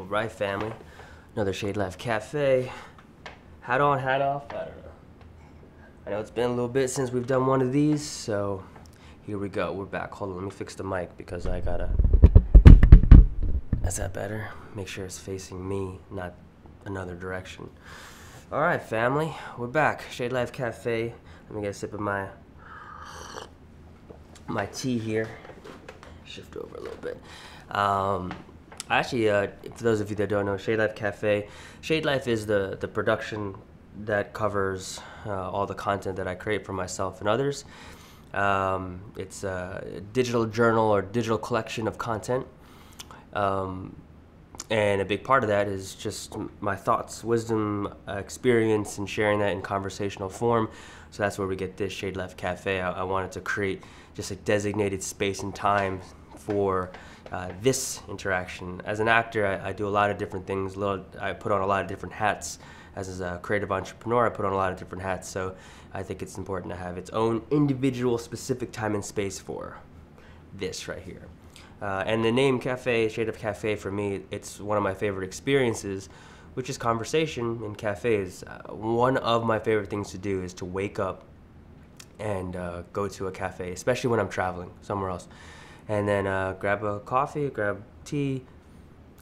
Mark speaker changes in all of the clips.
Speaker 1: Alright, family. Another Shade Life Cafe. Hat on, hat off, I don't know. I know it's been a little bit since we've done one of these, so here we go. We're back. Hold on, let me fix the mic because I gotta... Is that better? Make sure it's facing me, not another direction. Alright, family. We're back. Shade Life Cafe. Let me get a sip of my tea here. Shift over a little bit. Actually, for those of you that don't know, Shade Life Cafe, Shade Life is the production that covers all the content that I create for myself and others. It's a digital journal or digital collection of content. And a big part of that is just my thoughts, wisdom, experience, and sharing that in conversational form. So that's where we get this Shade Life Cafe. I wanted to create just a designated space and time for this interaction. As an actor, I do a lot of different things. I put on a lot of different hats. As a creative entrepreneur, I put on a lot of different hats. So I think it's important to have its own individual specific time and space for this right here. And the name Cafe, Shade Life Cafe, for me, it's one of my favorite experiences, which is conversation in cafes. One of my favorite things to do is to wake up and go to a cafe, especially when I'm traveling somewhere else. And then grab a coffee, grab tea,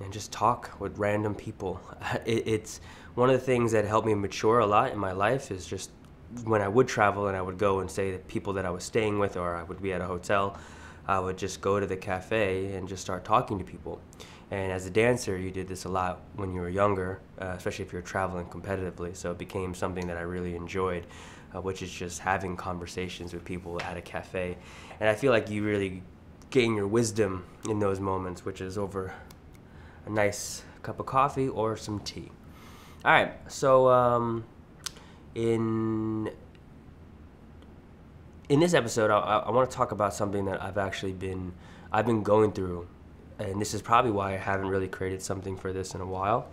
Speaker 1: and just talk with random people. It's one of the things that helped me mature a lot in my life is just when I would travel and I would go and say the people that I was staying with, or I would be at a hotel, I would just go to the cafe and just start talking to people. And as a dancer, you did this a lot when you were younger, especially if you're traveling competitively. So it became something that I really enjoyed, which is just having conversations with people at a cafe. And I feel like you really gain your wisdom in those moments, which is over a nice cup of coffee or some tea. All right, so in this episode, I want to talk about something that I've been going through, and this is probably why I haven't really created something for this in a while.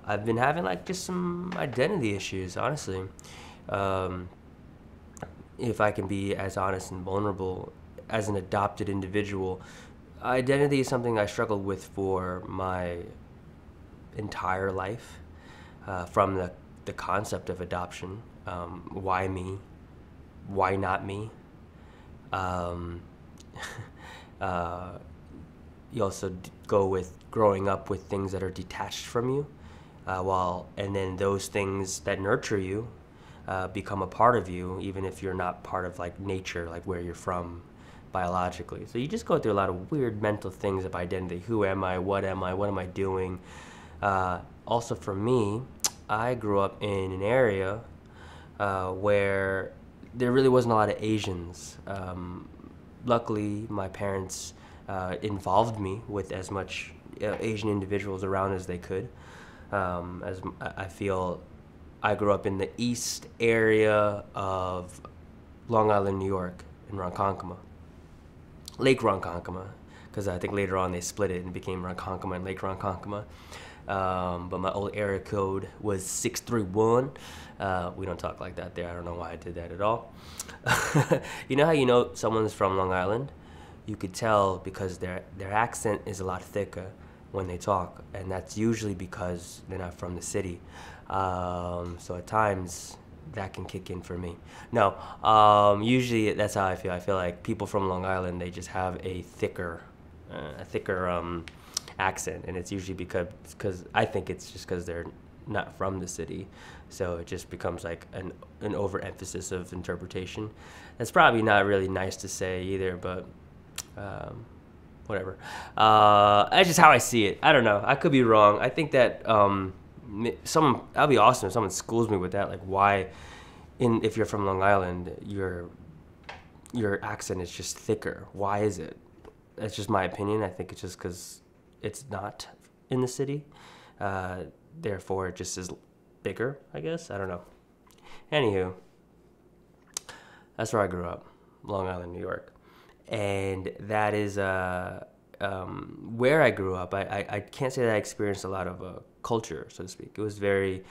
Speaker 1: I've been having like just some identity issues, honestly. If I can be as honest and vulnerable, as an adopted individual, identity is something I struggled with for my entire life, from the concept of adoption. Why me? Why not me? You also go with growing up with things that are detached from you, and then those things that nurture you become a part of you, even if you're not part of like nature, like where you're from biologically. So you just go through a lot of weird mental things of identity. Who am I? What am I? What am I doing? Also for me, I grew up in an area where there really wasn't a lot of Asians. Luckily, my parents involved me with as much Asian individuals around as they could. As I feel, I grew up in the east area of Long Island, New York, in Ronkonkoma. Lake Ronkonkoma, because I think later on they split it and became Ronkonkoma and Lake Ronkonkoma. But my old area code was 631. We don't talk like that there. I don't know why I did that at all. You know how you know someone's from Long Island? You could tell because their accent is a lot thicker when they talk, and that's usually because they're not from the city. So at times that can kick in for me. No, usually that's how I feel. I feel like people from Long Island, they just have a thicker accent, and it's usually because I think it's just because they're not from the city, so it just becomes like an overemphasis of interpretation. That's probably not really nice to say either, but whatever. That's just how I see it. I don't know. I could be wrong. I think that that'd be awesome if someone schools me with that. Like, why, if you're from Long Island, your accent is just thicker. Why is it? That's just my opinion. I think it's just because it's not in the city. Therefore, it just is bigger, I guess. I don't know. Anywho, that's where I grew up, Long Island, New York. And that is where I grew up. I can't say that I experienced a lot of culture, so to speak. It was very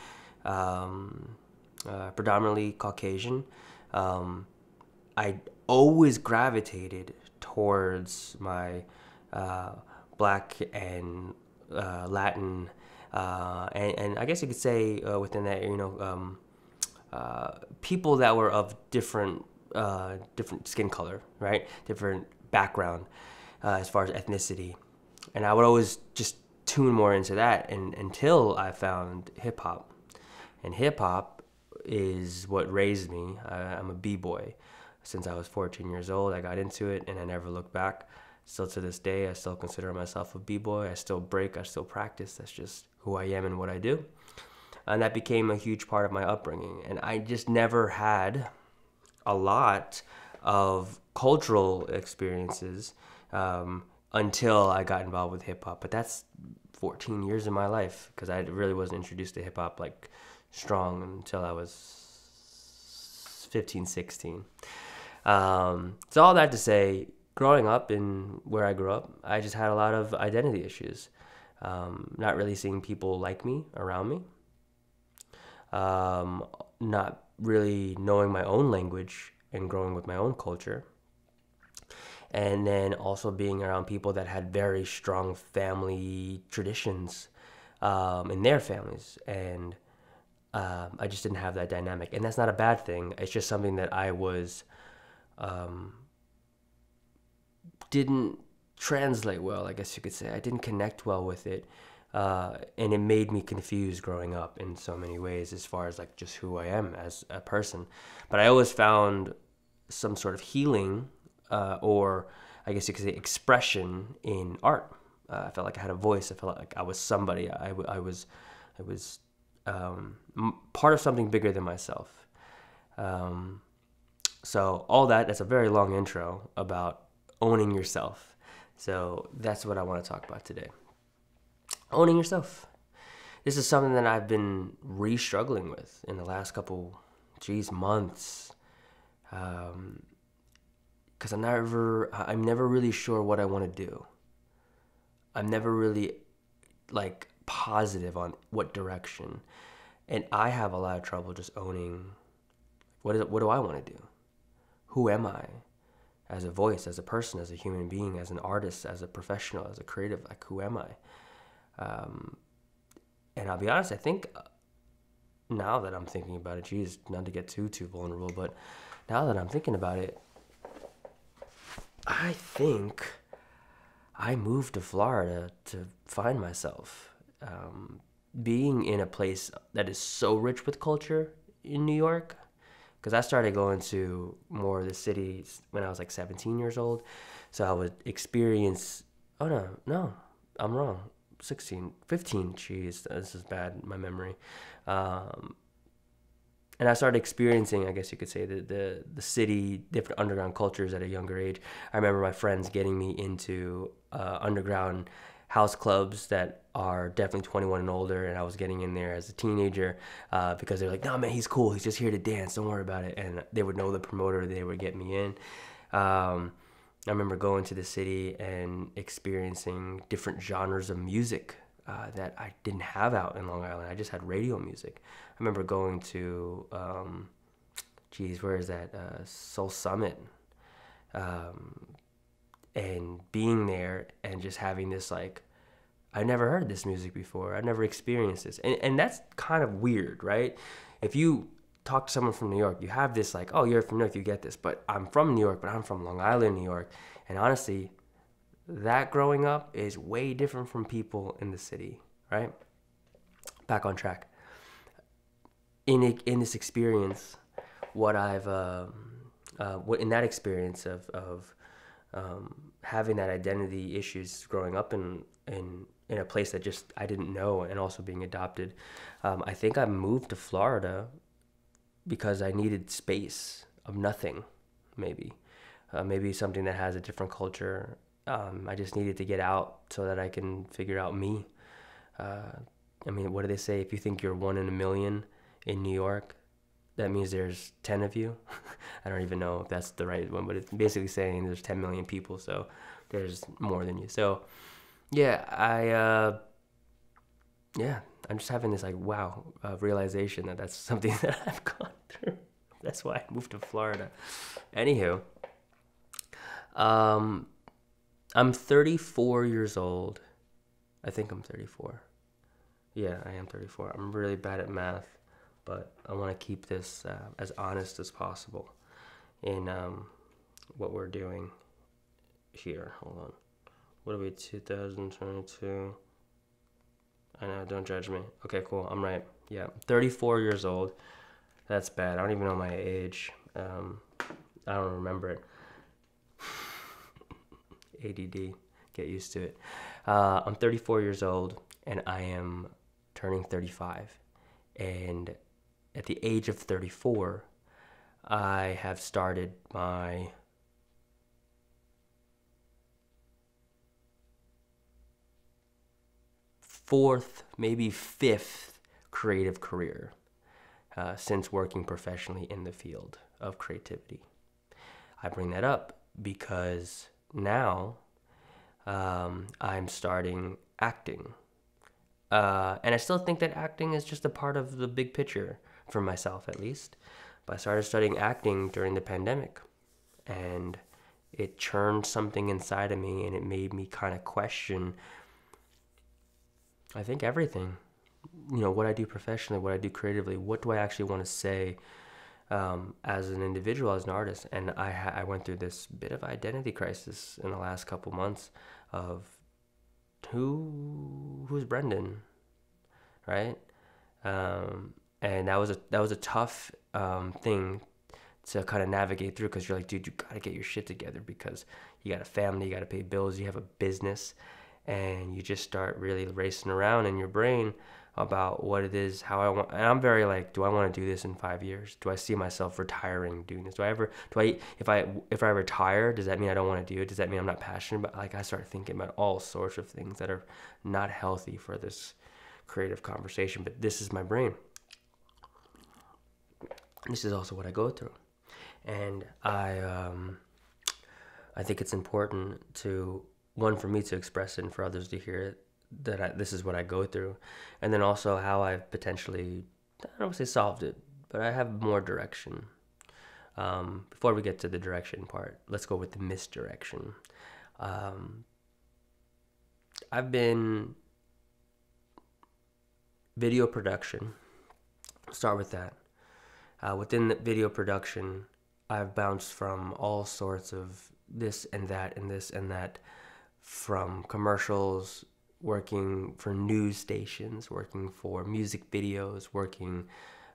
Speaker 1: predominantly Caucasian. I always gravitated towards my black and Latin, and I guess you could say within that, people that were of different skin color, right? Different background as far as ethnicity, and I would always just tune more into that, and until I found hip hop, and hip hop is what raised me. I'm a b-boy. Since I was 14 years old, I got into it, and I never looked back. Still to this day, I still consider myself a b-boy. I still break, I still practice. That's just who I am and what I do. And that became a huge part of my upbringing. And I just never had a lot of cultural experiences until I got involved with hip hop. But that's 14 years of my life, because I really wasn't introduced to hip hop like strong until I was 15, 16. So all that to say, growing up in where I grew up, I just had a lot of identity issues. Not really seeing people like me around me. Not really knowing my own language and growing with my own culture. And then also being around people that had very strong family traditions in their families. And I just didn't have that dynamic. And that's not a bad thing. It's just something that I was... didn't translate well, I guess you could say. I didn't connect well with it. And it made me confused growing up in so many ways as far as like just who I am as a person. But I always found some sort of healing or I guess you could say expression in art. I felt like I had a voice. I felt like I was somebody. I was part of something bigger than myself. So all that's a very long intro about owning yourself. So that's what I want to talk about today. Owning yourself. This is something that I've been struggling with in the last couple, months. Because I'm never really sure what I want to do. I'm never really like positive on what direction. And I have a lot of trouble just owning what do I want to do? Who am I? As a voice, as a person, as a human being, as an artist, as a professional, as a creative, like who am I? And I'll be honest, I think now that I'm thinking about it, not to get too vulnerable, but now that I'm thinking about it, I think I moved to Florida to find myself. Being in a place that is so rich with culture in New York, because I started going to more of the cities when I was like 17 years old. So I would experience, no, I'm wrong. 15, jeez, this is bad, my memory. And I started experiencing, I guess you could say, the city, different underground cultures at a younger age. I remember my friends getting me into underground house clubs that are definitely 21 and older, and I was getting in there as a teenager because they're like, no, man, he's cool. He's just here to dance. Don't worry about it. And they would know the promoter. They would get me in. I remember going to the city and experiencing different genres of music that I didn't have out in Long Island. I just had radio music. I remember going to, where is that? Soul Summit. And being there and just having this like, I never heard this music before. I never experienced this. And that's kind of weird, right? If you talk to someone from New York, you have this like, oh, you're from New York, you get this. But I'm from New York, but I'm from Long Island, New York. And honestly, that growing up is way different from people in the city, right? Back on track. In this experience, what I've, in that experience of having that identity issues growing up in a place that just I didn't know, and also being adopted, I think I moved to Florida because I needed space of nothing, maybe something that has a different culture. I just needed to get out so that I can figure out me. I mean, what do they say? If you think you're one in a million in New York, that means there's 10 of you. I don't even know if that's the right one, but it's basically saying there's 10 million people, so there's more than you. So yeah, I'm just having this like realization that that's something that I've gone through. That's why I moved to Florida. Anywho, I'm 34 years old, I think I'm 34. Yeah, I am 34. I'm really bad at math, but I want to keep this as honest as possible in what we're doing here. Hold on. What are we, 2022? I know, don't judge me. Okay, cool. I'm right. Yeah, 34 years old. That's bad. I don't even know my age. I don't remember it. ADD. Get used to it. I'm 34 years old, and I am turning 35. And at the age of 34, I have started my fourth, maybe fifth creative career since working professionally in the field of creativity. I bring that up because now I'm starting acting. And I still think that acting is just a part of the big picture for myself, at least. But I started studying acting during the pandemic, and it churned something inside of me, and it made me kind of question, I think, everything. You know, what I do professionally, what I do creatively, what do I actually want to say as an individual, as an artist. And I went through this bit of identity crisis in the last couple months of who's Brendan, right? And that was a tough thing to kind of navigate through, because you're like, dude, you gotta get your shit together, because you got a family, you gotta pay bills, you have a business, and you just start really racing around in your brain about what it is, how I want. And I'm very like, do I want to do this in 5 years? Do I see myself retiring doing this? If I retire, does that mean I don't want to do it? Does that mean I'm not passionate about? Like, I start thinking about all sorts of things that are not healthy for this creative conversation. But this is my brain. This is also what I go through, and I think it's important to, one, for me to express it, and for others to hear it, that this is what I go through, and then also how I've potentially, I don't want to say solved it, but I have more direction. Before we get to the direction part, let's go with the misdirection. I've been video production. Start with that. Within the video production, I've bounced from all sorts of this and that and this and that, from commercials, working for news stations, working for music videos, working,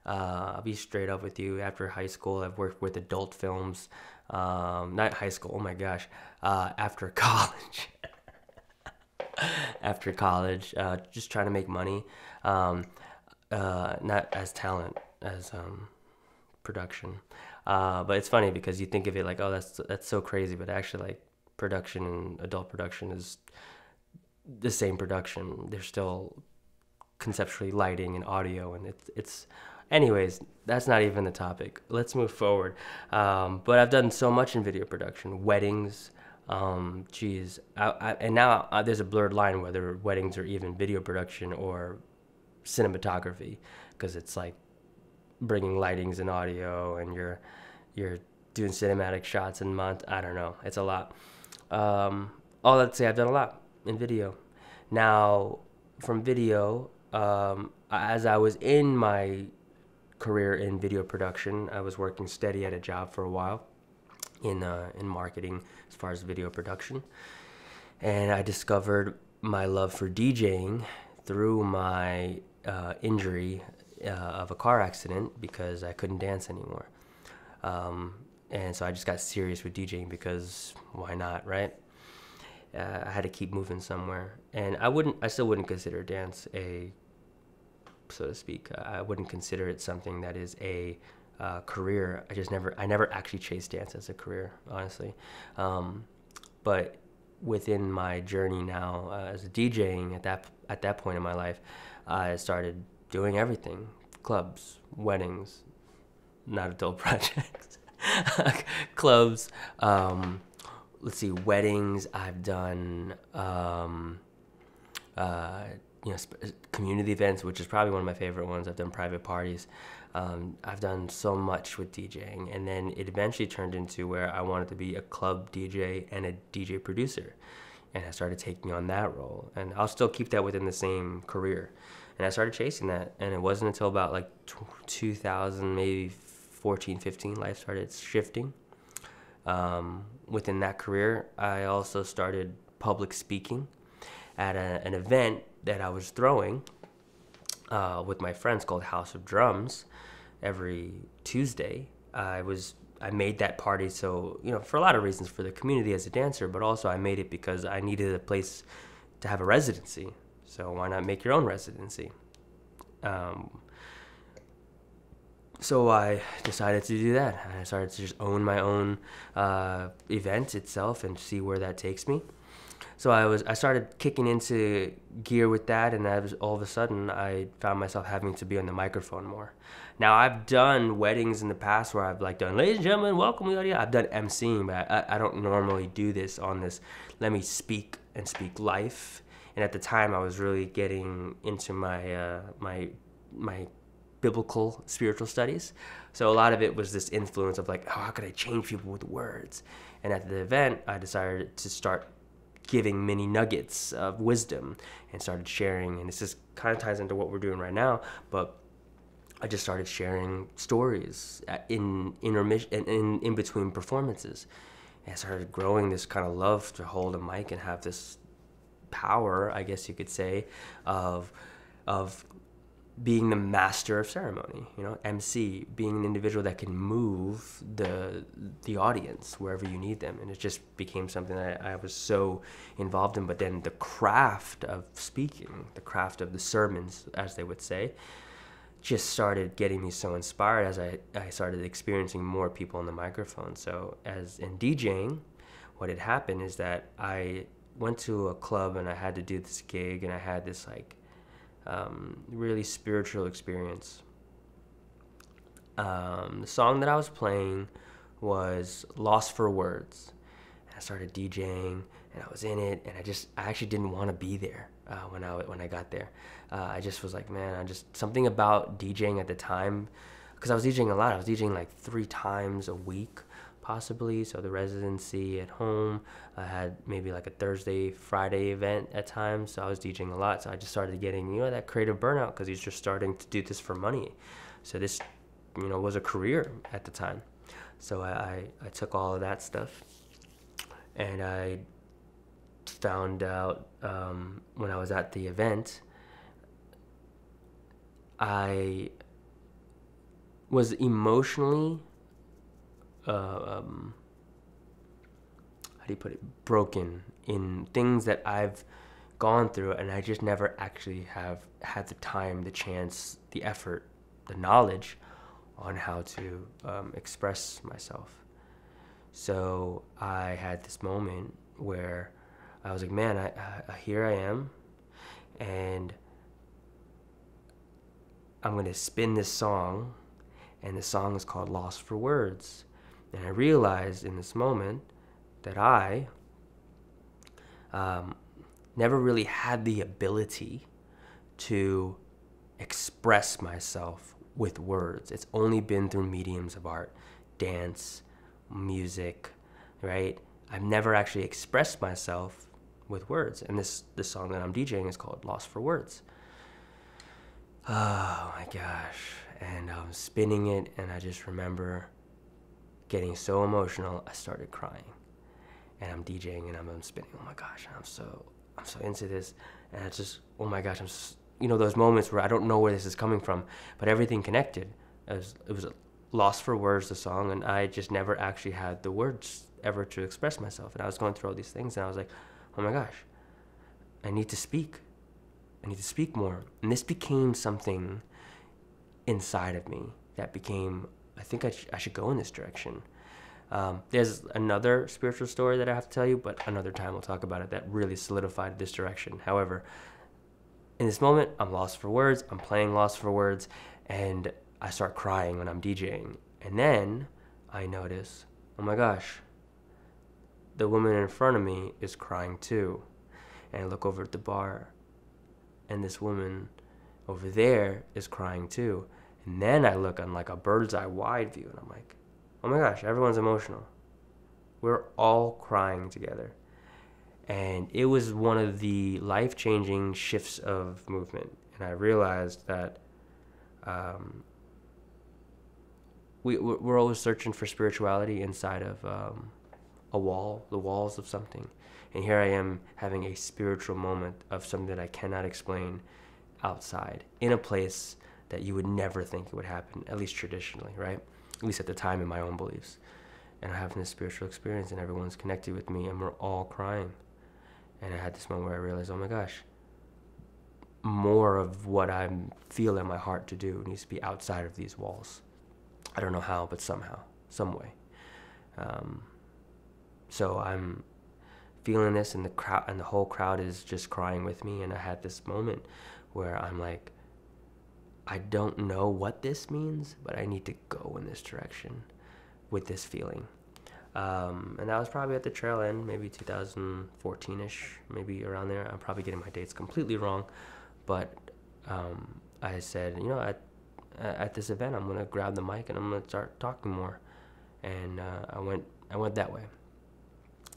Speaker 1: I'll be straight up with you, after high school, I've worked with adult films, not high school, oh my gosh, after college, after college, just trying to make money, not as talent, as production. But it's funny because you think of it like, oh, that's so crazy, but actually, like, production and adult production is the same production. They're still conceptually lighting and audio, and it's anyways, that's not even the topic. Let's move forward. But I've done so much in video production, weddings, and now there's a blurred line whether weddings are even video production or cinematography, because it's like bringing lightings and audio, and you're doing cinematic shots in month. I don't know, it's a lot. All that to say, I've done a lot in video. Now, from video, as I was in my career in video production, I was working steady at a job for a while in marketing as far as video production, and I discovered my love for DJing through my injury of a car accident, because I couldn't dance anymore. And so I just got serious with DJing, because why not, right? I had to keep moving somewhere, and I still wouldn't consider dance so to speak. I wouldn't consider it something that is a career. I never actually chased dance as a career, honestly. But within my journey now as a DJing, at that point in my life, I started doing everything: clubs, weddings, not adult projects, clubs. Let's see, weddings. I've done, community events, which is probably one of my favorite ones. I've done private parties. I've done so much with DJing, and then it eventually turned into where I wanted to be a club DJ and a DJ producer. and I started taking on that role, and I'll still keep that within the same career. And I started chasing that, and it wasn't until about like 2000, maybe 14, 15, life started shifting. Within that career, I also started public speaking at an event that I was throwing with my friends called House of Drums every Tuesday. I made that party so, for a lot of reasons, for the community as a dancer, but also I made it because I needed a place to have a residency. So why not make your own residency? So I decided to do that. I started to just own my own event itself and see where that takes me. So I started kicking into gear with that, and all of a sudden I found myself having to be on the microphone more. Now, I've done weddings in the past where I've done, ladies and gentlemen, welcome to the audience. I've done emceeing, but I don't normally do this on this. Let me speak and speak life. And at the time, I was really getting into my my biblical spiritual studies. So a lot of it was this influence of how could I change people with words? And at the event, I decided to start giving mini nuggets of wisdom and started sharing. And this just kind of ties into what we're doing right now, but I just started sharing stories in intermission and in between performances. And I started growing this kind of love to hold a mic and have this power, I guess you could say, of being the master of ceremony, MC, being an individual that can move the audience wherever you need them. And it just became something that I was so involved in. But then the craft of speaking, the craft of the sermons, as they would say, just started getting me so inspired as I started experiencing more people on the microphone. So as in DJing, what had happened is that I went to a club and I had to do this gig, and I had this really spiritual experience. The song that I was playing was Lost for Words. And I started DJing, and I was in it, and I actually didn't want to be there when I got there. I just was like, man, something about DJing at the time, because I was DJing a lot. I was DJing 3 times a week, possibly. So the residency at home, I had maybe a Thursday, Friday event at times. So I was DJing a lot. So I just started getting, that creative burnout, because you're just starting to do this for money. So this, was a career at the time. So I took all of that stuff, and I found out when I was at the event, I was emotionally how do you put it, broken in things that I've gone through, and I just never actually have had the time, the chance, the effort, the knowledge on how to express myself. So I had this moment where I was like, man, I here I am, and I'm going to spin this song, and the song is called Lost for Words. And I realized in this moment that I never really had the ability to express myself with words. It's only been through mediums of art, dance, music, right? I've never actually expressed myself with words. And this song that I'm DJing is called Lost for Words. Oh my gosh. And I was spinning it, and I just remember getting so emotional, I started crying. And I'm DJing, and I'm spinning. Oh my gosh, I'm so into this. And it's just, oh my gosh, those moments where I don't know where this is coming from, but everything connected. It was Lost for Words, the song, and I just never actually had the words ever to express myself. And I was going through all these things, and I was like, oh my gosh, I need to speak. I need to speak more. And this became something inside of me that became, I think I should go in this direction. There's another spiritual story that I have to tell you, but another time we'll talk about it, that really solidified this direction. However, in this moment, I'm lost for words. I'm playing Lost for Words, and I start crying when I'm DJing. And then I notice, oh my gosh, the woman in front of me is crying too. And I look over at the bar, and this woman over there is crying too. And then I look on a bird's eye wide view, and I'm like, oh my gosh, everyone's emotional. We're all crying together. And it was one of the life-changing shifts of movement. And I realized that we're always searching for spirituality inside of the walls of something. And here I am having a spiritual moment of something that I cannot explain outside, in a place that you would never think it would happen, at least traditionally, right? At least at the time in my own beliefs. And I'm having this spiritual experience, and everyone's connected with me, and we're all crying. And I had this moment where I realized, oh my gosh, more of what I feel in my heart to do needs to be outside of these walls. I don't know how, but somehow, some way. So I'm feeling this, and the crowd, and the whole crowd is just crying with me. And I had this moment where I'm like, I don't know what this means, but I need to go in this direction with this feeling. And that was probably at the trail end, maybe 2014-ish, maybe around there. I'm probably getting my dates completely wrong, but I said, you know, at this event, I'm gonna grab the mic and I'm gonna start talking more. And I went that way.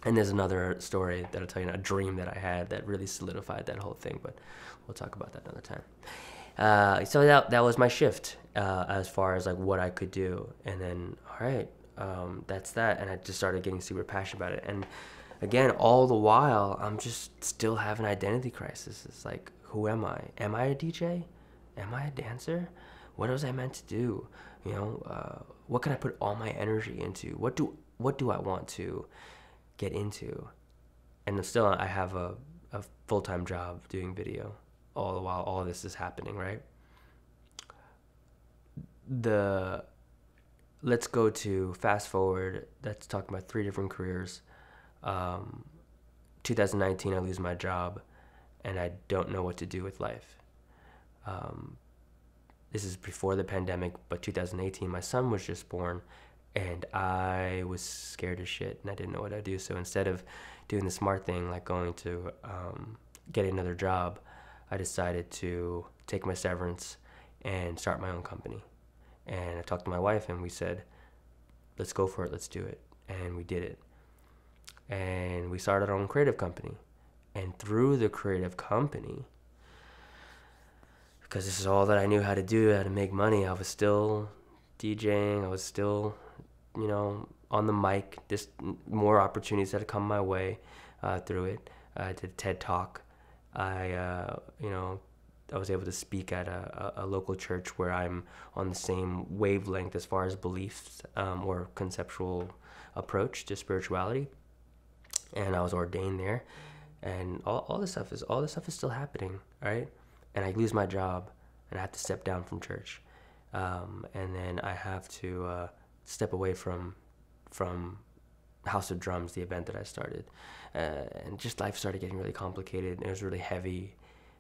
Speaker 1: And there's another story that I'll tell you, a dream that I had that really solidified that whole thing, but we'll talk about that another time. So that was my shift as far as like what I could do. And then, all right, that's that. And I just started getting super passionate about it. And again, all the while, I'm just still having an identity crisis. It's like, who am I? Am I a DJ? Am I a dancer? What was I meant to do? You know, what can I put all my energy into? What do I want to get into? And still, I have a full-time job doing video all the while all of this is happening, right? Let's go to fast forward. That's talking about 3 different careers. 2019, I lose my job, and I don't know what to do with life. This is before the pandemic, but 2018, my son was just born, and I was scared as shit, and I didn't know what I'd do. So instead of doing the smart thing, like going to get another job, I decided to take my severance and start my own company. And I talked to my wife, and we said, let's go for it, let's do it. And we did it. And we started our own creative company. And through the creative company, because this is all that I knew how to do, how to make money, I was still DJing, I was still, you know, on the mic, just more opportunities that had come my way through it. I did TED Talk. I was able to speak at a local church where I'm on the same wavelength as far as beliefs or conceptual approach to spirituality. And I was ordained there. And all this stuff is still happening, right? And I lose my job, and I have to step down from church. And then I have to step away from House of Drums, the event that I started. And just life started getting really complicated, and it was really heavy.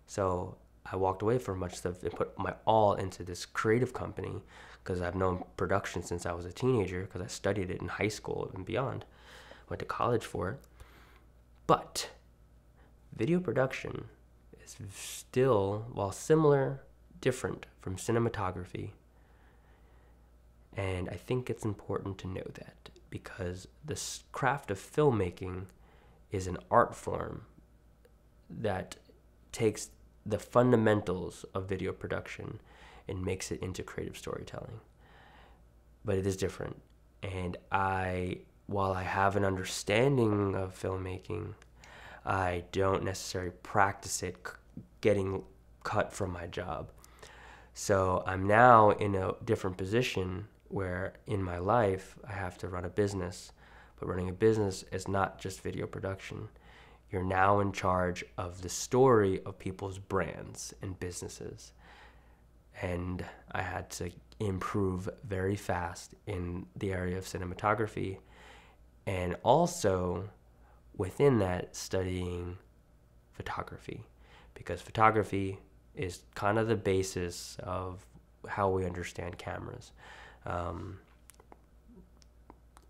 Speaker 1: So I walked away from much stuff and put my all into this creative company, because I've known production since I was a teenager, because I studied it in high school and beyond. Went to college for it. But video production is still, while similar, different from cinematography. And I think it's important to know that, because this craft of filmmaking is an art form that takes the fundamentals of video production and makes it into creative storytelling. But it is different. And while I have an understanding of filmmaking, I don't necessarily practice it getting cut from my job. So I'm now in a different position where in my life I have to run a business, but running a business is not just video production. You're now in charge of the story of people's brands and businesses. And I had to improve very fast in the area of cinematography, and also within that studying photography, because photography is kind of the basis of how we understand cameras.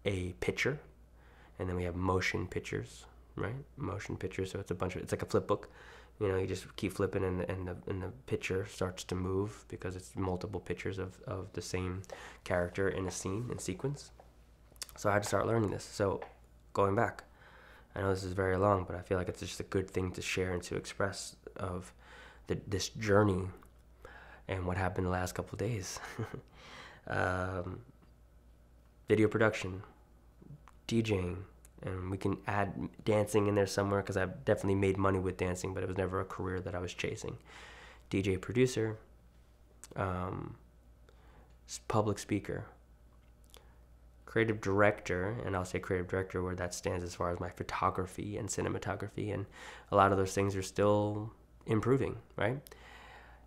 Speaker 1: A picture, and then we have motion pictures, right? Motion pictures, so it's like a flip book. You know, you just keep flipping, and the picture starts to move because it's multiple pictures of the same character in a scene, in sequence. So I had to start learning this. So going back, I know this is very long, but I feel like it's just a good thing to share and to express of this journey and what happened the last couple of days. Video production, DJing, and we can add dancing in there somewhere because I've definitely made money with dancing, but it was never a career that I was chasing. DJ producer, public speaker, creative director, and I'll say creative director where that stands as far as my photography and cinematography, and a lot of those things are still improving, right?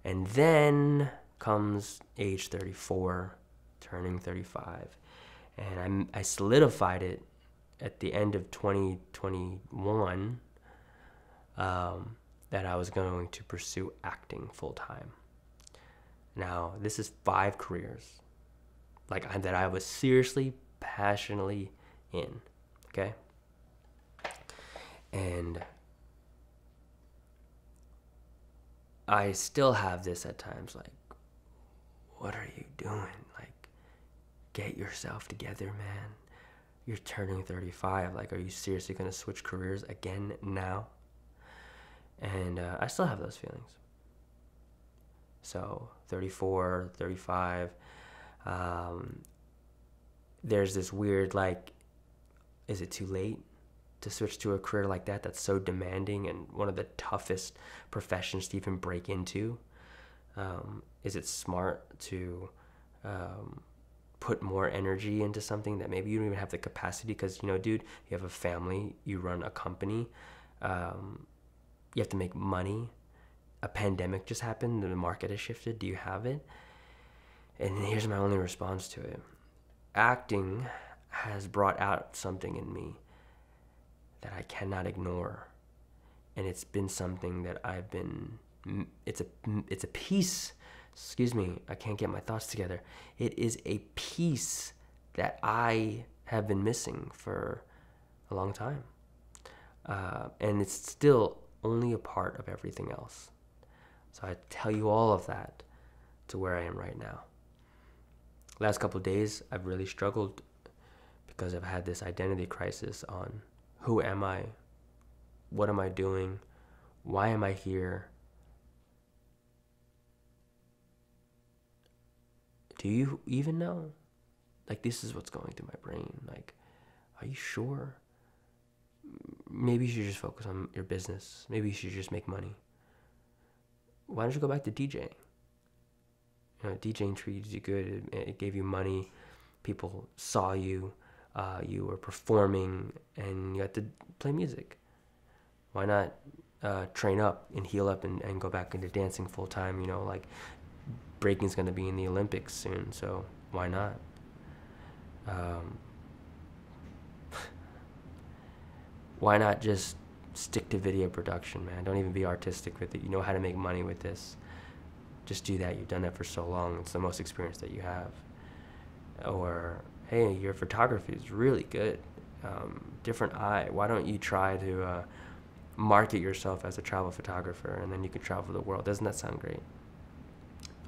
Speaker 1: And then comes age 34, turning 35, and I solidified it at the end of 2021 that I was going to pursue acting full time. Now, this is 5 careers that I was seriously, passionately in, okay? And I still have this at times, like, what are you doing? Like, get yourself together, man. You're turning 35. Like, are you seriously going to switch careers again now? And I still have those feelings. So 34, 35, there's this weird, like, is it too late to switch to a career like that that's so demanding and one of the toughest professions to even break into? Is it smart to put more energy into something that maybe you don't even have the capacity? Because, dude, you have a family, you run a company, you have to make money. A pandemic just happened, the market has shifted. Do you have it? And here's my only response to it. Acting has brought out something in me that I cannot ignore. And it's been something that it's a piece, excuse me, I can't get my thoughts together. It is a piece that I have been missing for a long time. And it's still only a part of everything else. So I tell you all of that to where I am right now. Last couple of days, I've really struggled because I've had this identity crisis on who am I? What am I doing? Why am I here? Do you even know? Like, this is what's going through my brain. Like, are you sure? Maybe you should just focus on your business. Maybe you should just make money. Why don't you go back to DJing? DJing treated you good. It gave you money. People saw you. You were performing, and you had to play music. Why not train up and heal up and go back into dancing full time? Like, breaking's going to be in the Olympics soon, so why not? Why not just stick to video production, man? Don't even be artistic with it. You know how to make money with this. Just do that. You've done that for so long. It's the most experience that you have. Or, hey, your photography is really good. Different eye. Why don't you try to market yourself as a travel photographer, and then you can travel the world? Doesn't that sound great?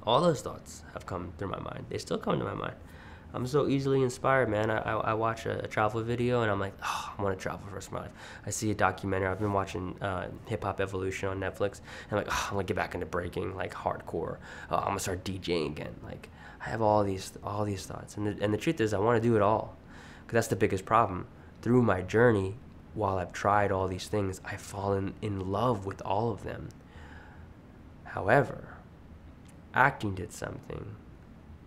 Speaker 1: All those thoughts have come through my mind. They still come to my mind. I'm so easily inspired, man. I watch a travel video and I'm like, oh, I want to travel for the rest of my life. I see a documentary. I've been watching Hip Hop Evolution on Netflix. And I'm like, oh, I'm going to get back into breaking, like hardcore. Oh, I'm going to start DJing again. Like, I have all these thoughts. And the truth is, I want to do it all. Because that's the biggest problem. Through my journey, while I've tried all these things, I've fallen in love with all of them. However, acting did something.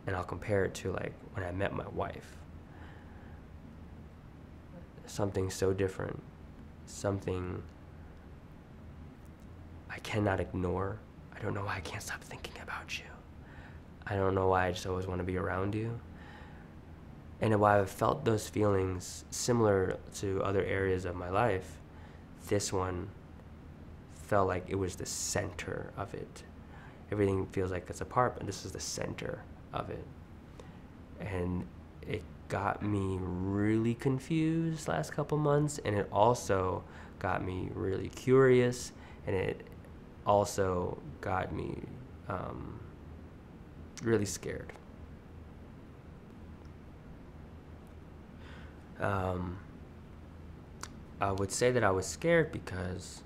Speaker 1: And I'll compare it to, like, when I met my wife. Something so different. Something I cannot ignore. I don't know why I can't stop thinking about you. I don't know why I just always want to be around you. And while I've felt those feelings similar to other areas of my life, this one felt like it was the center of it. Everything feels like it's a part, but this is the center of it. And it got me really confused last couple months, and it also got me really curious, and it also got me really scared. I would say that I was scared because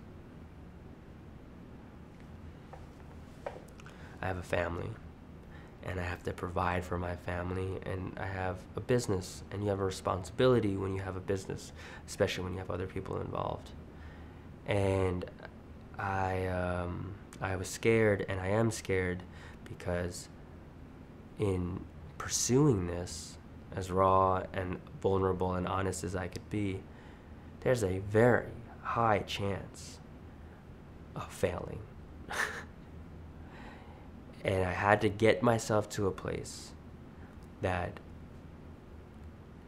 Speaker 1: I have a family, and I have to provide for my family, and I have a business, and you have a responsibility when you have a business, especially when you have other people involved. And I was scared, and I am scared because in pursuing this as raw and vulnerable and honest as I could be, there's a very high chance of failing. And I had to get myself to a place that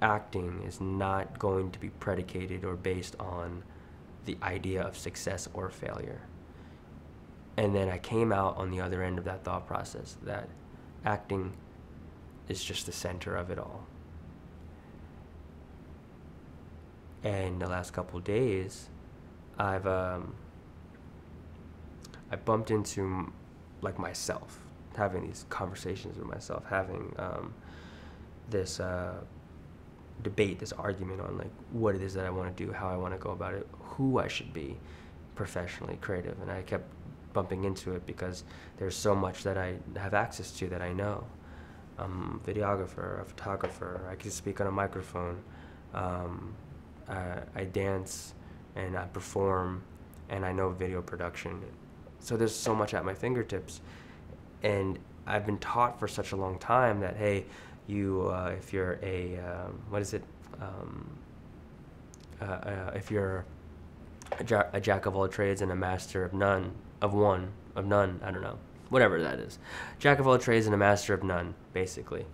Speaker 1: acting is not going to be predicated or based on the idea of success or failure. And then I came out on the other end of that thought process that acting is just the center of it all. And the last couple of days, I bumped into like myself, having these conversations with myself, having this debate, this argument on like what it is that I want to do, how I want to go about it, who I should be professionally, creative. And I kept bumping into it because there's so much that I have access to that I know. I'm a videographer, a photographer, I can speak on a microphone, I dance and I perform, and I know video production. So there's so much at my fingertips, and I've been taught for such a long time that, hey, you if you're a if you're a jack of all trades and a master of none, I don't know, whatever that is, jack of all trades and a master of none, basically.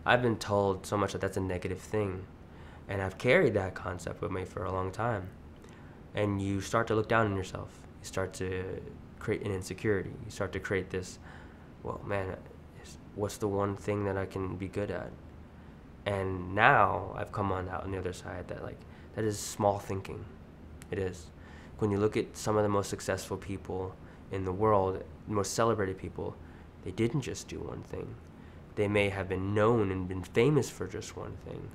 Speaker 1: I've been told so much that that's a negative thing, and I've carried that concept with me for a long time. And you start to look down on yourself. You start to create an insecurity. You start to create this, well, man, what's the one thing that I can be good at? And now I've come on out on the other side that, like, that is small thinking. It is. When you look at some of the most successful people in the world, the most celebrated people, they didn't just do one thing. They may have been known and been famous for just one thing,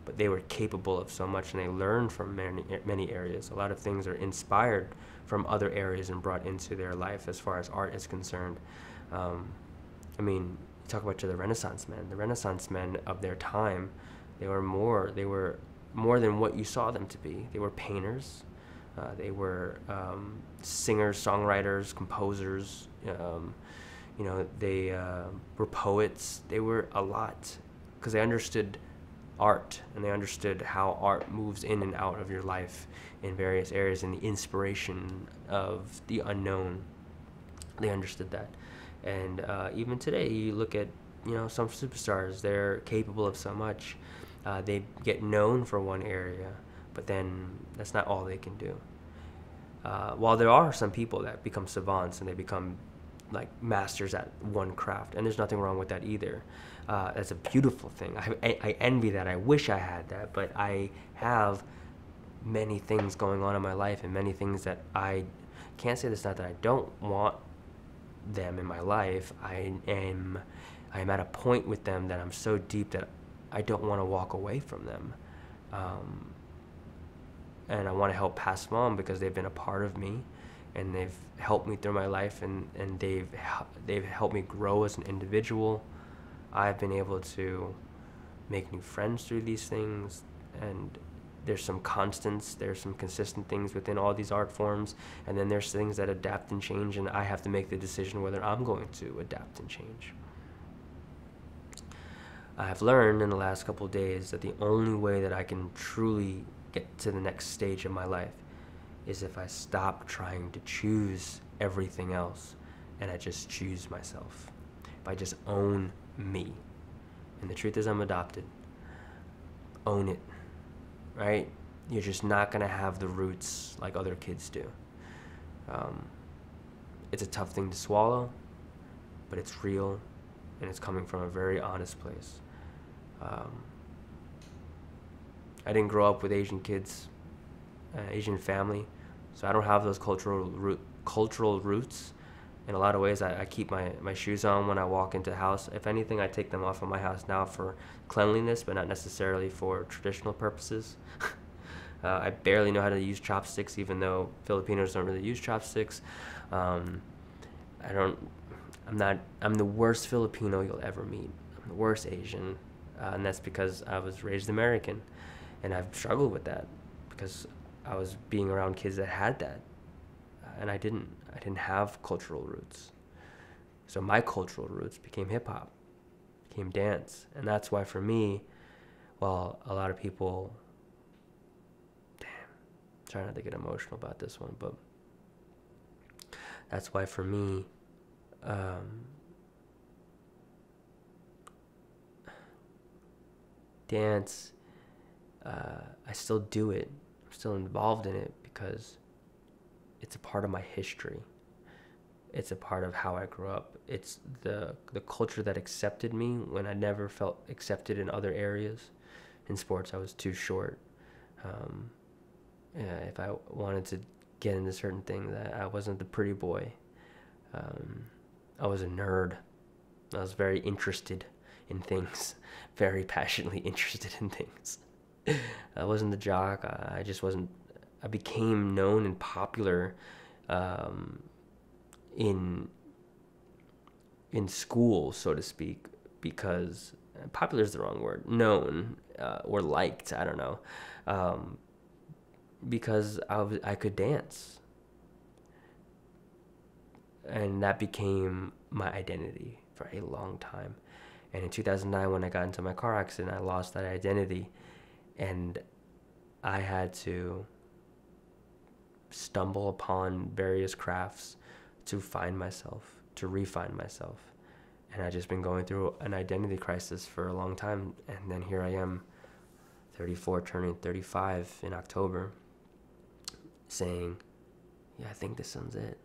Speaker 1: but they were capable of so much, and they learned from many areas. A lot of things are inspired from other areas and brought into their life as far as art is concerned. I mean, you talk about the Renaissance men. The Renaissance men of their time, they were more than what you saw them to be. They were painters. They were singers, songwriters, composers. They were poets. They were a lot because they understood art, and they understood how art moves in and out of your life in various areas, and the inspiration of the unknown. They understood that. And even today, you look at some superstars, they're capable of so much. They get known for one area, but then that's not all they can do. While there are some people that become savants and they become like masters at one craft, and there's nothing wrong with that either. That's a beautiful thing. I envy that. I wish I had that, but I have many things going on in my life, and many things that I can't say this, not that I don't want them in my life. I'm at a point with them that I'm so deep that I don't want to walk away from them. And I want to help pass them on because they've been a part of me, and they've helped me through my life, and they've helped me grow as an individual. I've been able to make new friends through these things, and there's some constants, there's some consistent things within all these art forms, and then there's things that adapt and change, and I have to make the decision whether I'm going to adapt and change. I have learned in the last couple of days that the only way that I can truly get to the next stage of my life is if I stop trying to choose everything else and I just choose myself. If I just own me. And the truth is, I'm adopted. Own it, right? You're just not going to have the roots like other kids do. It's a tough thing to swallow, but it's real, and it's coming from a very honest place. I didn't grow up with Asian kids, Asian family, so I don't have those cultural roots. In a lot of ways, I keep my shoes on when I walk into the house. If anything, I take them off in my house now for cleanliness, but not necessarily for traditional purposes. I barely know how to use chopsticks, even though Filipinos don't really use chopsticks. I'm the worst Filipino you'll ever meet. I'm the worst Asian, and that's because I was raised American, and I've struggled with that because I was being around kids that had that, and I didn't have cultural roots. So my cultural roots became hip hop, became dance, and that's why for me, well, a lot of people, try not to get emotional about this one, but that's why for me, dance, I still do it. I'm still involved in it because it's a part of my history. It's a part of how I grew up. It's the culture that accepted me when I never felt accepted in other areas. In sports, I was too short. If I wanted to get into certain things, I wasn't the pretty boy. I was a nerd. I was very interested in things, very passionately interested in things. I wasn't the jock. I just wasn't. I became known and popular in school, so to speak, because popular is the wrong word. Known or liked. I don't know. Because I could dance, and that became my identity for a long time. And in 2009, when I got into my car accident, I lost that identity, and I had to stumble upon various crafts to find myself, to refine myself. And I've just been going through an identity crisis for a long time, and then here I am, 34, turning 35 in October, saying, yeah, I think this one's it.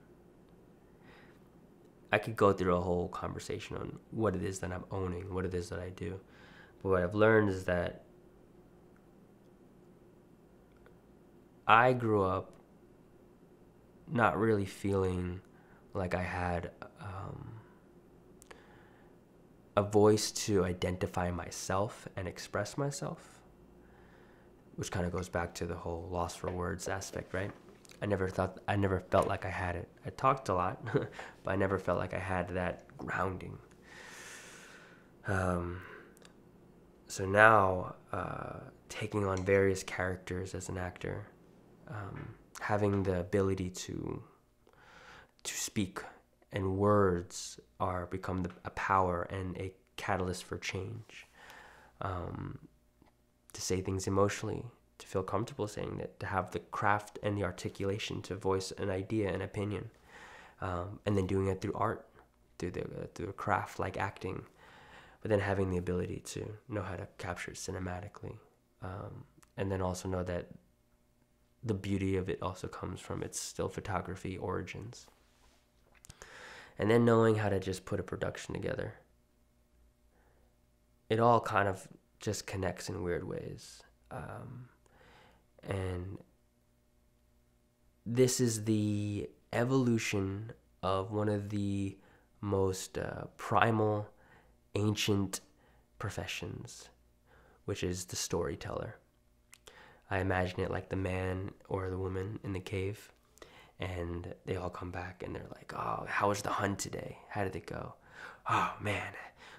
Speaker 1: I could go through a whole conversation on what it is that I'm owning, what it is that I do. But what I've learned is that I grew up not really feeling like I had a voice to identify myself and express myself, which kind of goes back to the whole loss for words aspect, right? I never felt like I had it. I talked a lot, but I never felt like I had that grounding. So now, taking on various characters as an actor, having the ability to speak, and words are become a power and a catalyst for change. To say things emotionally, to feel comfortable saying it, to have the craft and the articulation to voice an idea and opinion, and then doing it through art, through the craft like acting, but then having the ability to know how to capture it cinematically, and then also know that the beauty of it also comes from its still photography origins, and then knowing how to just put a production together. It all kind of just connects in weird ways. And this is the evolution of one of the most primal, ancient professions, which is the storyteller. I imagine it like the man or the woman in the cave, and they all come back and they're like, oh, how was the hunt today? How did it go? Oh, man.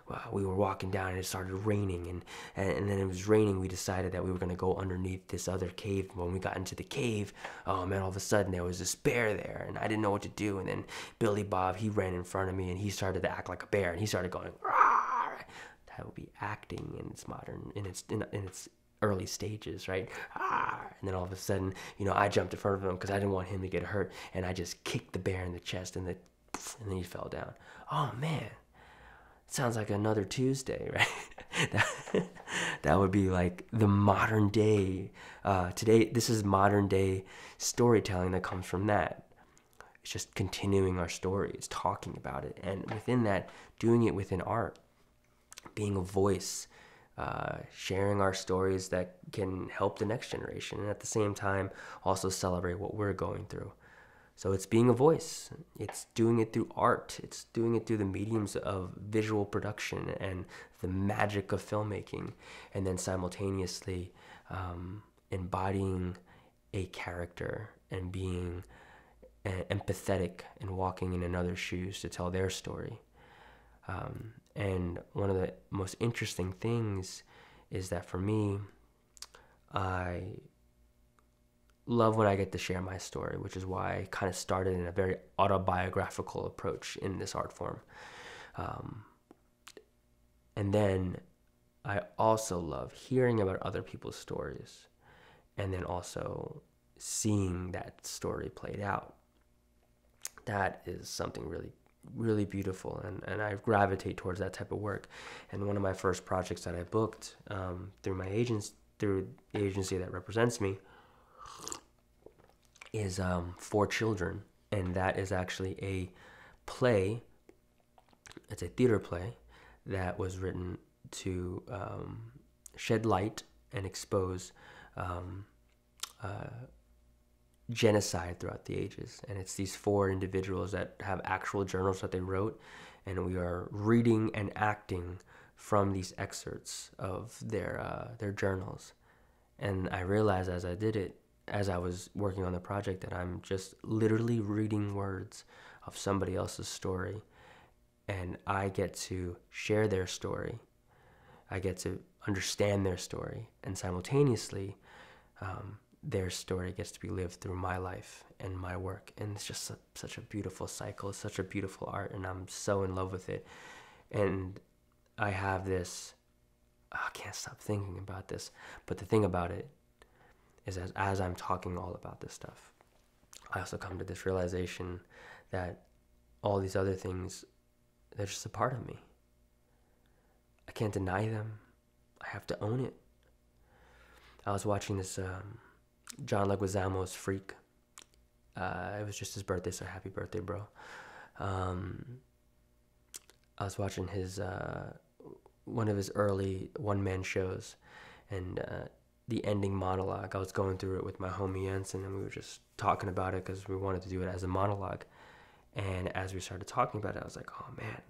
Speaker 1: Well, we were walking down and it started raining, and then it was raining. We decided that we were going to go underneath this other cave. When we got into the cave, oh man, all of a sudden there was this bear there, and I didn't know what to do. And then Billy Bob, he ran in front of me, and he started to act like a bear, and he started going, rawr. That would be acting in its modern, in its early stages, right? And then all of a sudden, I jumped in front of him because I didn't want him to get hurt, and I just kicked the bear in the chest, and then he fell down. Oh man. Sounds like another Tuesday, right? That would be like the modern day. Today, this is modern day storytelling that comes from that. It's just continuing our story. It's talking about it. And within that, doing it within art. Being a voice. Sharing our stories that can help the next generation. And at the same time, also celebrate what we're going through. So it's being a voice. It's doing it through art. It's doing it through the mediums of visual production and the magic of filmmaking. And then simultaneously embodying a character and being empathetic and walking in another's shoes to tell their story. And one of the most interesting things is that for me, I love when I get to share my story, which is why I kind of started in a very autobiographical approach in this art form. And then I also love hearing about other people's stories and then also seeing that story played out. That is something really, really beautiful, and I gravitate towards that type of work. And one of my first projects that I booked through the agency that represents me is For Children, and that is actually a play. It's a theater play that was written to shed light and expose genocide throughout the ages. And it's these 4 individuals that have actual journals that they wrote, and we are reading and acting from these excerpts of their journals. And I realized as I did it, as I was working on the project, that I'm just literally reading words of somebody else's story, and I get to share their story. I get to understand their story, and simultaneously their story gets to be lived through my life and my work. And it's just such a beautiful cycle, such a beautiful art, and I'm so in love with it. And I have this, I can't stop thinking about this, but the thing about it is as I'm talking all about this stuff, I also come to this realization that all these other things, they're just a part of me. I can't deny them. I have to own it. I was watching this John Leguizamo's Freak. It was just his birthday, so happy birthday, bro. I was watching his one of his early one-man shows, and the ending monologue, I was going through it with my homie Jensen, and we were just talking about it because we wanted to do it as a monologue. And as we started talking about it, I was like, oh man,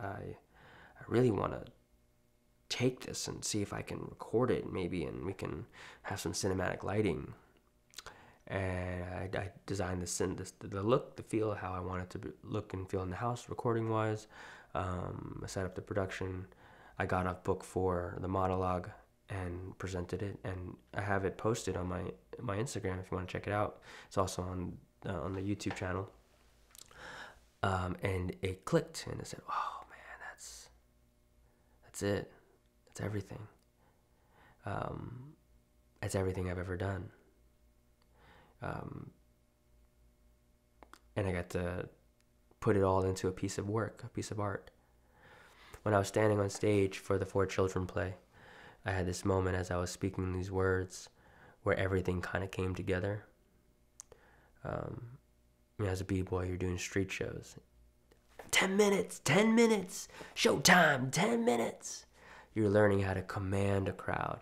Speaker 1: I really want to take this and see if I can record it maybe, and we can have some cinematic lighting. And I designed the look, the feel, how I want it to look and feel in the house, recording wise. I set up the production. I got off book for the monologue and presented it, and I have it posted on my Instagram if you want to check it out. It's also on the YouTube channel. And it clicked, and I said, "Oh man, that's it. That's everything. That's everything I've ever done." And I got to put it all into a piece of work, a piece of art. When I was standing on stage for the For Children play, I had this moment as I was speaking these words where everything kind of came together. As a b-boy, you're doing street shows. 10 minutes, showtime, 10 minutes. You're learning how to command a crowd,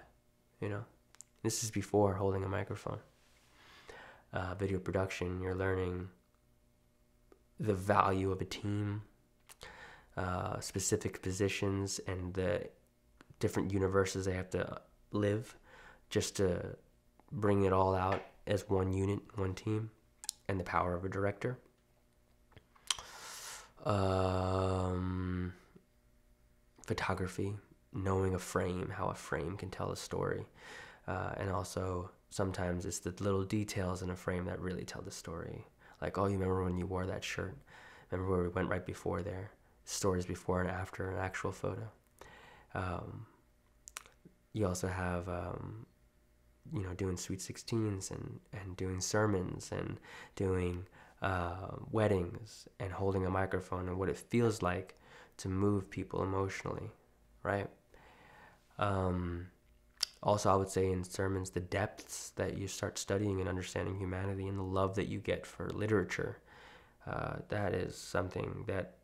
Speaker 1: This is before holding a microphone. Video production, you're learning the value of a team, specific positions, and the different universes they have to live just to bring it all out as one unit, one team, and the power of a director. Photography, knowing a frame, how a frame can tell a story, and also sometimes it's the little details in a frame that really tell the story. Like, oh, you remember when you wore that shirt? Remember where we went right before there? Stories before and after an actual photo. You also have, doing Sweet 16s and doing sermons and doing weddings and holding a microphone and what it feels like to move people emotionally, right? Also, I would say in sermons, the depths that you start studying and understanding humanity and the love that you get for literature, that is something that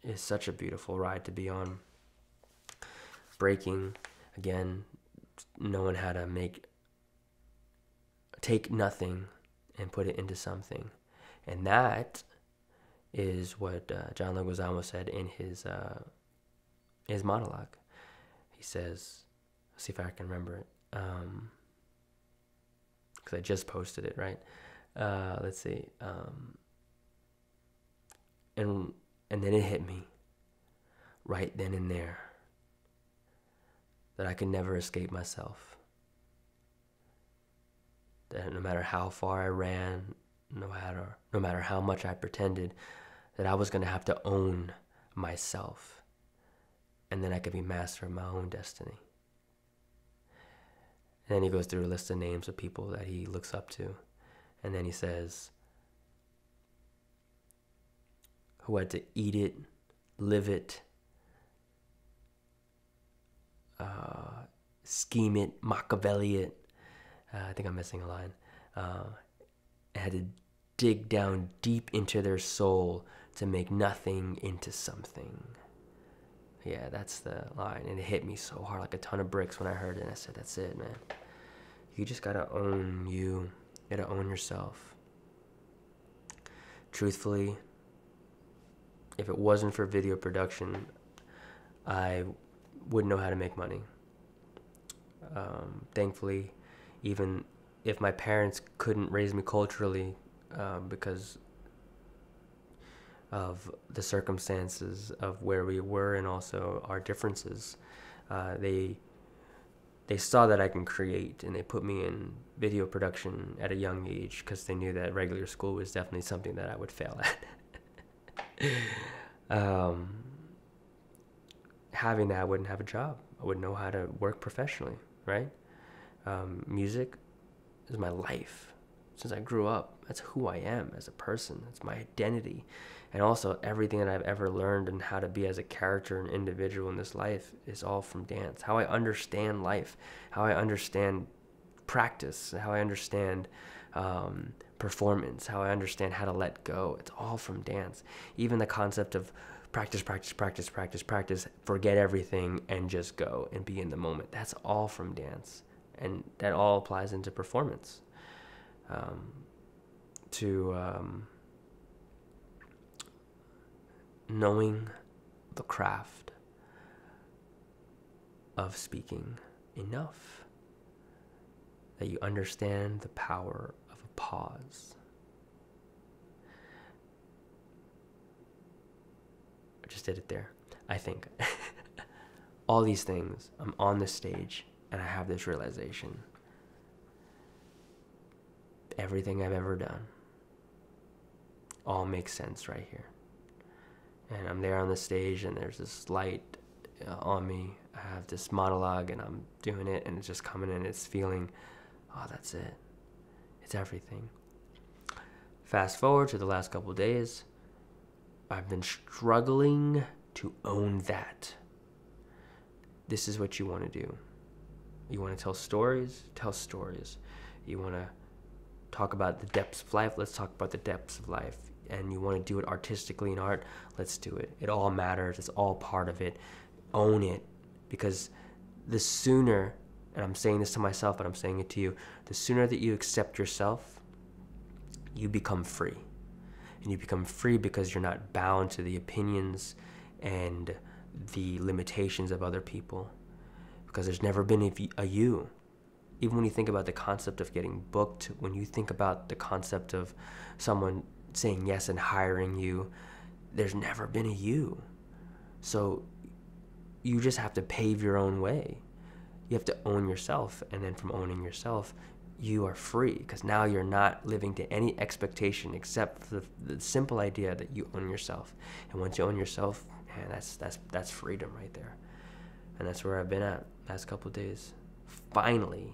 Speaker 1: is such a beautiful ride to be on. Breaking, again, knowing how to take nothing and put it into something. And that is what John Leguizamo said in his monologue. He says, let's see if I can remember it. because I just posted it, right? Let's see. And then it hit me right then and there that I could never escape myself. That no matter how far I ran, no matter how much I pretended, that I was going to have to own myself, and then I could be master of my own destiny. And then he goes through a list of names of people that he looks up to, and then he says, who had to eat it, live it, scheme it, Machiavelli it. I think I'm missing a line. Had to dig down deep into their soul to make nothing into something. Yeah, that's the line. And it hit me so hard, like a ton of bricks when I heard it. And I said, that's it, man. You just gotta own you. You gotta own yourself. Truthfully, if it wasn't for video production, I wouldn't know how to make money. Thankfully, even if my parents couldn't raise me culturally because of the circumstances of where we were and also our differences, they saw that I can create, and they put me in video production at a young age because they knew that regular school was definitely something that I would fail at. Having that, I wouldn't have a job. I wouldn't know how to work professionally, right? Music is my life. Since I grew up, that's who I am as a person. That's my identity. And also everything that I've ever learned and how to be as a character and individual in this life is all from dance. How I understand life, how I understand practice, how I understand performance, how I understand how to let go. It's all from dance. Even the concept of practice, forget everything and just go and be in the moment. That's all from dance. And that all applies into performance. Knowing the craft of speaking enough that you understand the power of a pause. I just did it there, I think. All these things, I'm on the stage and I have this realization. Everything I've ever done all makes sense right here. And I'm there on the stage and there's this light on me. I have this monologue and I'm doing it and it's just coming in. It's feeling, oh, that's it. It's everything. Fast forward to the last couple of days. I've been struggling to own that. This is what you want to do. You want to tell stories? Tell stories. You want to talk about the depths of life? Let's talk about the depths of life. And you want to do it artistically in art? Let's do it. It all matters. It's all part of it. Own it. Because the sooner, and I'm saying this to myself, but I'm saying it to you, the sooner that you accept yourself, you become free. And you become free because you're not bound to the opinions and the limitations of other people. Because there's never been a you. Even when you think about the concept of getting booked, when you think about the concept of someone saying yes and hiring you, there's never been a you. So you just have to pave your own way. You have to own yourself, and then from owning yourself, you are free, because now you're not living to any expectation except for the simple idea that you own yourself. And once you own yourself, man, that's freedom right there. And that's where I've been at last couple of days. Finally,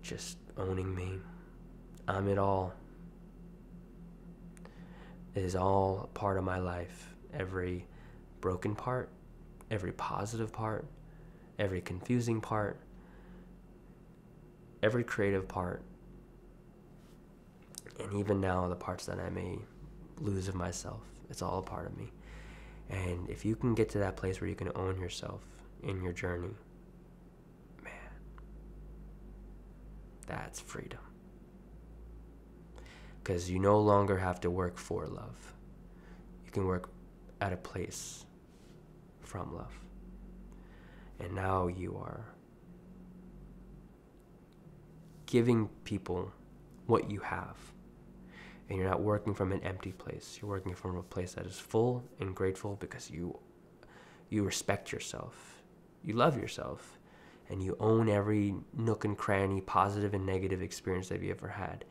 Speaker 1: just owning me. I'm it all. It is all a part of my life. Every broken part, every positive part, every confusing part, every creative part, and even now the parts that I may lose of myself. It's all a part of me. And if you can get to that place where you can own yourself in your journey, man, that's freedom. Because you no longer have to work for love. You can work at a place from love. And now you are giving people what you have. And you're not working from an empty place. You're working from a place that is full and grateful because you respect yourself. You love yourself. And you own every nook and cranny, positive and negative experience that you ever had.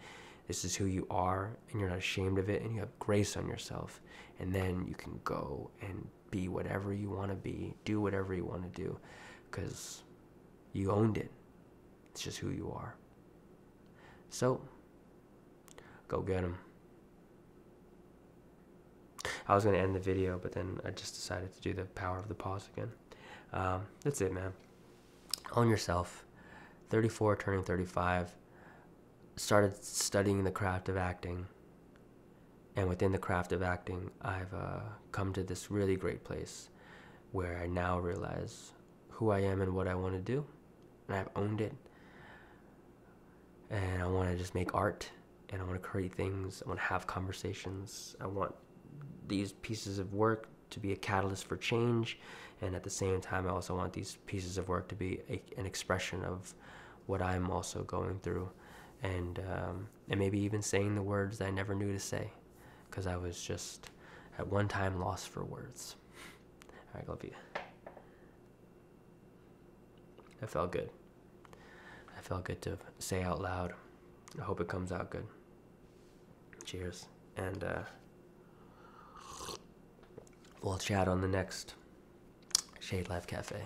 Speaker 1: This is who you are, and you're not ashamed of it, and you have grace on yourself. And then you can go and be whatever you want to be, do whatever you want to do, because you owned it. It's just who you are. So, go get them. I was going to end the video, but then I just decided to do the power of the pause again. That's it, man. Own yourself. 34, turning 35. Started studying the craft of acting. And within the craft of acting, I've come to this really great place where I now realize who I am and what I want to do. And I've owned it. And I want to just make art. And I want to create things. I want to have conversations. I want these pieces of work to be a catalyst for change. And at the same time, I also want these pieces of work to be an expression of what I'm also going through. And maybe even saying the words that I never knew to say. Because I was just, at one time, lost for words. All right, love you. That felt good. I felt good to say out loud. I hope it comes out good. Cheers. And we'll chat on the next SHADELIFE Cafe.